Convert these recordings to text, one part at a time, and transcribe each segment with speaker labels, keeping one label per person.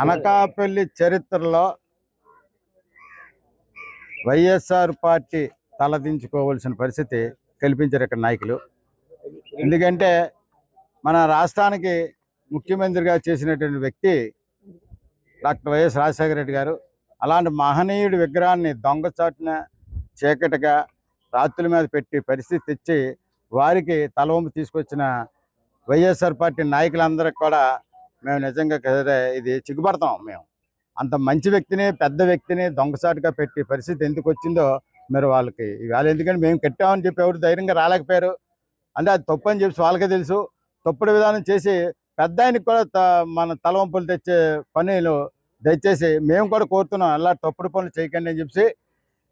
Speaker 1: అనకాపల్లి చరిత్రలో వైఎస్ఆర్ పార్టీ తలదించుకోవాల్సిన పరిస్థితి కల్పించారు ఇక్కడ నాయకులు. ఎందుకంటే మన రాష్ట్రానికి ముఖ్యమంత్రిగా చేసినటువంటి వ్యక్తి డాక్టర్ వైఎస్ రాజశేఖర రెడ్డి గారు. అలాంటి మహనీయుడి విగ్రహాన్ని దొంగచాటున చీకటిగా రాత్రుల మీద పెట్టి పరిస్థితి తెచ్చి వారికి తలవంపు తీసుకొచ్చిన వైఎస్ఆర్ పార్టీ నాయకులందరికీ కూడా మేము నిజంగా ఇది సిగ్గుపడతాం. మేము అంత మంచి వ్యక్తిని, పెద్ద వ్యక్తిని దొంగసాటుగా పెట్టి పరిస్థితి ఎందుకు వచ్చిందో మీరు వాళ్ళకి ఇవాళ, ఎందుకంటే మేము కట్టామని చెప్పి ఎవరు ధైర్యంగా రాలేకపోయారు అంటే అది తప్పు అని చెప్పి వాళ్ళకే తెలుసు. తప్పుడు విధానం చేసి పెద్ద ఆయనకి కూడా మన తలవంపులు తెచ్చే పనులు దయచేసి మేము కూడా కోరుతున్నాం, అలా తప్పుడు పనులు చేయకండి అని చెప్పి.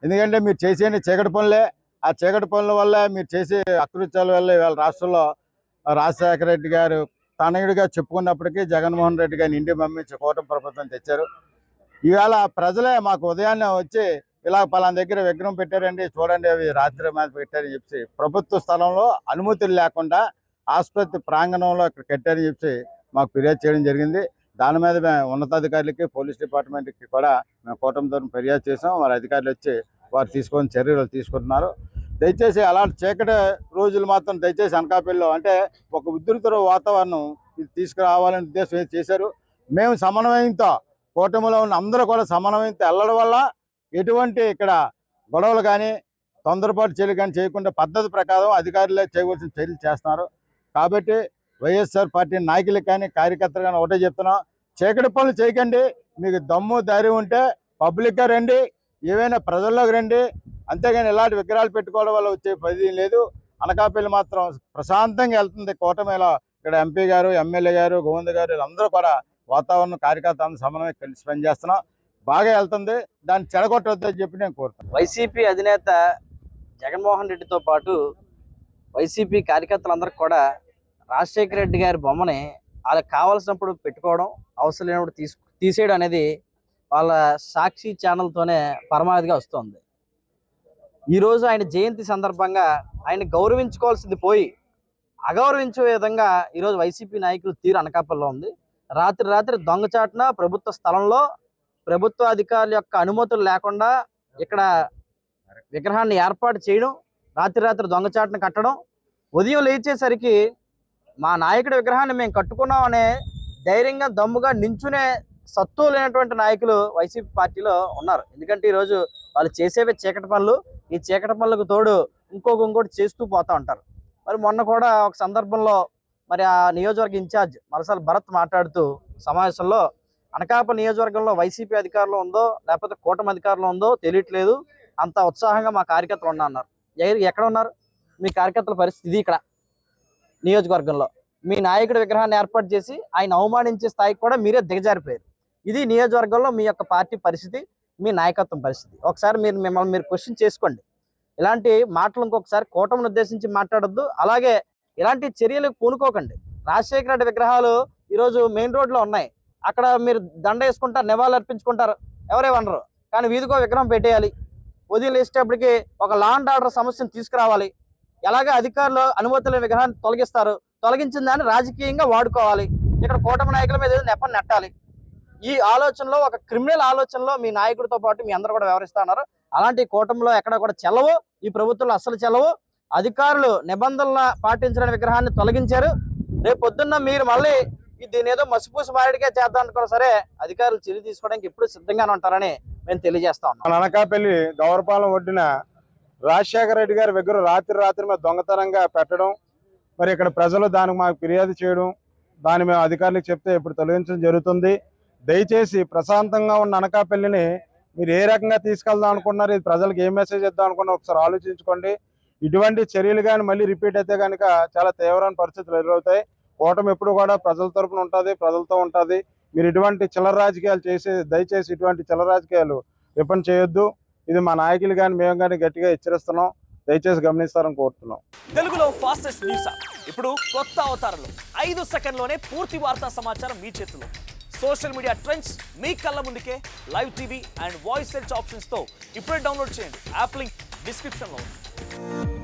Speaker 1: ఎందుకంటే మీరు చేసే చీకటి పనులే, ఆ చీకటి పనుల వల్ల మీరు చేసే అకృత్యాల వల్ల ఇవాళ రాష్ట్రంలో రాజశేఖర రెడ్డి గారు తనయుడిగా చెప్పుకున్నప్పటికీ జగన్మోహన్ రెడ్డి గారిని ఇంటికి పంపించి కూటమి ప్రభుత్వం తెచ్చారు. ఇవాళ ప్రజలే మాకు ఉదయాన్నే వచ్చి ఇలా పలానా దగ్గర విగ్రహం పెట్టారండి చూడండి, అవి రాత్రి మీద పెట్టారని చెప్పి ప్రభుత్వ స్థలంలో అనుమతులు లేకుండా ఆసుపత్రి ప్రాంగణంలో ఇక్కడ కట్టారని చెప్పి మాకు ఫిర్యాదు చేయడం జరిగింది. దాని మీద మేము ఉన్నతాధికారులకి, పోలీస్ డిపార్ట్మెంట్కి కూడా మేము కూటమి తరఫున ఫిర్యాదు చేసాం. వారి అధికారులు వచ్చి వారు తీసుకొని చర్యలు తీసుకుంటున్నారు. దయచేసి అలాంటి చీకటి రోజులు మాత్రం దయచేసి అనకాపల్లిలో అంటే ఒక ఉధృత వాతావరణం ఇది తీసుకురావాలనే ఉద్దేశం చేశారు. మేము సమన్వయంతో కూటమిలో ఉన్న అందరూ కూడా సమన్వయంతో వెళ్ళడం వల్ల ఎటువంటి ఇక్కడ గొడవలు కానీ తొందరపాటు చర్యలు కానీ చేయకుండా పద్ధతి ప్రకారం అధికారులే చేయవలసిన చర్యలు చేస్తున్నారు. కాబట్టి వైఎస్ఆర్ పార్టీ నాయకులకు కానీ కార్యకర్తలు కానీ ఒకటే చెప్తున్నాం, చీకటి పనులు చేయకండి. మీకు దమ్ము ధైర్యం ఉంటే పబ్లిక్గా రండి, ఏవైనా ప్రజల్లోకి రండి. అంతేగాని ఇలాంటి విగ్రహాలు పెట్టుకోవడం వల్ల వచ్చే పది లేదు. అనకాపల్లి మాత్రం ప్రశాంతంగా వెళ్తుంది. కూటమిలో ఇక్కడ ఎంపీ గారు, ఎమ్మెల్యే గారు, గోవింద్ గారు వీళ్ళందరూ కూడా వాతావరణం కార్యకర్తలను సమన్వయం కలిసి పనిచేస్తున్నాం. బాగా వెళ్తుంది. దాన్ని చెడగొట్టవద్దని చెప్పి నేను కోరుతాను.
Speaker 2: వైసీపీ అధినేత జగన్మోహన్ రెడ్డితో పాటు వైసీపీ కార్యకర్తలందరికీ కూడా రాజశేఖర రెడ్డి గారి బొమ్మని వాళ్ళకి కావాల్సినప్పుడు పెట్టుకోవడం, అవసరం లేనప్పుడు తీసేయడం అనేది వాళ్ళ సాక్షి ఛానల్తోనే పరమావధిగా వస్తుంది. ఈరోజు ఆయన జయంతి సందర్భంగా ఆయన గౌరవించుకోవాల్సింది పోయి అగౌరవించే విధంగా ఈరోజు వైసీపీ నాయకులు తీరు అనకాపల్లిలో ఉంది. రాత్రి దొంగచాటున ప్రభుత్వ స్థలంలో ప్రభుత్వ అధికారుల యొక్క అనుమతులు లేకుండా ఇక్కడ విగ్రహాన్ని ఏర్పాటు చేయడం, రాత్రి దొంగచాటున కట్టడం, ఉదయం లేచేసరికి మా నాయకుడి విగ్రహాన్ని మేము కట్టుకున్నాం అనే ధైర్యంగా దమ్ముగా నించునే సత్తు లేనటువంటి నాయకులు వైసీపీ పార్టీలో ఉన్నారు. ఎందుకంటే ఈరోజు వాళ్ళు చేసేవే చీకటి పనులు. ఈ చీకటి పనులకు తోడు ఇంకోటి చేస్తూ పోతూ ఉంటారు. మరి మొన్న కూడా ఒక సందర్భంలో మరి ఆ నియోజకవర్గ ఇన్ఛార్జ్ మలసాల భరత్ మాట్లాడుతూ సమావేశంలో అనకాపల్లి నియోజకవర్గంలో వైసీపీ అధికారంలో ఉందో లేకపోతే కూటమి అధికారంలో ఉందో తెలియట్లేదు, అంత ఉత్సాహంగా మా కార్యకర్తలు ఉన్నారు. ఎక్కడ ఉన్నారు మీ కార్యకర్తల పరిస్థితి? ఇది ఇక్కడ నియోజకవర్గంలో మీ నాయకుడి విగ్రహాన్ని ఏర్పాటు చేసి ఆయన అవమానించే స్థాయికి కూడా మీరే దిగజారిపోయారు. ఇది నియోజకవర్గంలో మీ యొక్క పార్టీ పరిస్థితి, మీ నాయకత్వం పరిస్థితి. ఒకసారి మిమ్మల్ని మీరు క్వశ్చన్ చేసుకోండి. ఇలాంటి మాటలు ఇంకొకసారి కూటమిని ఉద్దేశించి మాట్లాడొద్దు. అలాగే ఇలాంటి చర్యలకు పూనుకోకండి. రాజశేఖర రెడ్డి విగ్రహాలు ఈరోజు మెయిన్ రోడ్లో ఉన్నాయి. అక్కడ మీరు దండ వేసుకుంటారు, నివాళులు అర్పించుకుంటారు, ఎవరేమనరు. కానీ వీధికో విగ్రహం పెట్టేయాలి. ఉదయం లేచేటప్పటికి ఒక లా అండ్ ఆర్డర్ సమస్యను తీసుకురావాలి. ఎలాగే అధికారులు అనుమతుల విగ్రహాన్ని తొలగిస్తారు, తొలగించిన దాన్ని రాజకీయంగా వాడుకోవాలి. ఇక్కడ కూటమి నాయకుల మీద నెపం నెట్టాలి. ఈ ఆలోచనలో ఒక క్రిమినల్ ఆలోచనలో మీ నాయకుడితో పాటు మీ అందరూ కూడా వ్యవహరిస్తా ఉన్నారు. అలాంటి కూటమిలో ఎక్కడ కూడా చెల్లవు, ఈ ప్రభుత్వంలో అస్సలు చెల్లవు. అధికారులు నిబంధనలు పాటించిన విగ్రహాన్ని తొలగించారు. రేపు పొద్దున్న మీరు మళ్ళీ దీని ఏదో మసిపూసి మారేడికే చేద్దాం అనుకున్నా సరే అధికారులు చర్య తీసుకోవడానికి ఎప్పుడు సిద్ధంగానే ఉంటారని మేము తెలియజేస్తా ఉన్నాం.
Speaker 1: అనకాపల్లి గౌరపాలెం ఒడ్డున రాజశేఖర రెడ్డి గారి విగ్రహం రాత్రి మీద దొంగతనంగా పెట్టడం, మరి ఇక్కడ ప్రజలు దానికి మాకు ఫిర్యాదు చేయడం, దాన్ని మేము అధికారులకు చెప్తే ఇప్పుడు తొలగించడం జరుగుతుంది. దయచేసి ప్రశాంతంగా ఉన్న అనకాపల్లిని మీరు ఏ రకంగా తీసుకెళ్దాం అనుకుంటున్నారు, ఇది ప్రజలకు ఏ మెసేజ్ ఇద్దాం అనుకున్నారు ఒకసారి ఆలోచించుకోండి. ఇటువంటి చర్యలు కానీ మళ్ళీ రిపీట్ అయితే కనుక చాలా తీవ్రమైన పరిస్థితులు ఎదురవుతాయి. కూటమి ఎప్పుడు కూడా ప్రజల తరపున ఉంటుంది, ప్రజలతో ఉంటుంది. మీరు ఇటువంటి చిల్లర రాజకీయాలు దయచేసి ఇటువంటి చిల్లర రాజకీయాలు రిపన్ చేయొద్దు. ఇది మా నాయకులు కానీ మేము కానీ గట్టిగా హెచ్చరిస్తున్నాం. దయచేసి గమనిస్తారని కోరుతున్నాం.
Speaker 3: తెలుగులో ఫాస్టెస్ట్ న్యూస్ ఇప్పుడు కొత్త అవతారంలో 5 సెకండ్లోనే పూర్తి వార్తా సమాచారం మీ చేతిలో. సోషల్ మీడియా ట్రెండ్స్ మీ కళ్ళ ముందుకే live TV and voice search ఆప్షన్స్తో ఇప్పుడే డౌన్లోడ్ చేయండి. యాప్ లింక్ డిస్క్రిప్షన్లో ఉంది.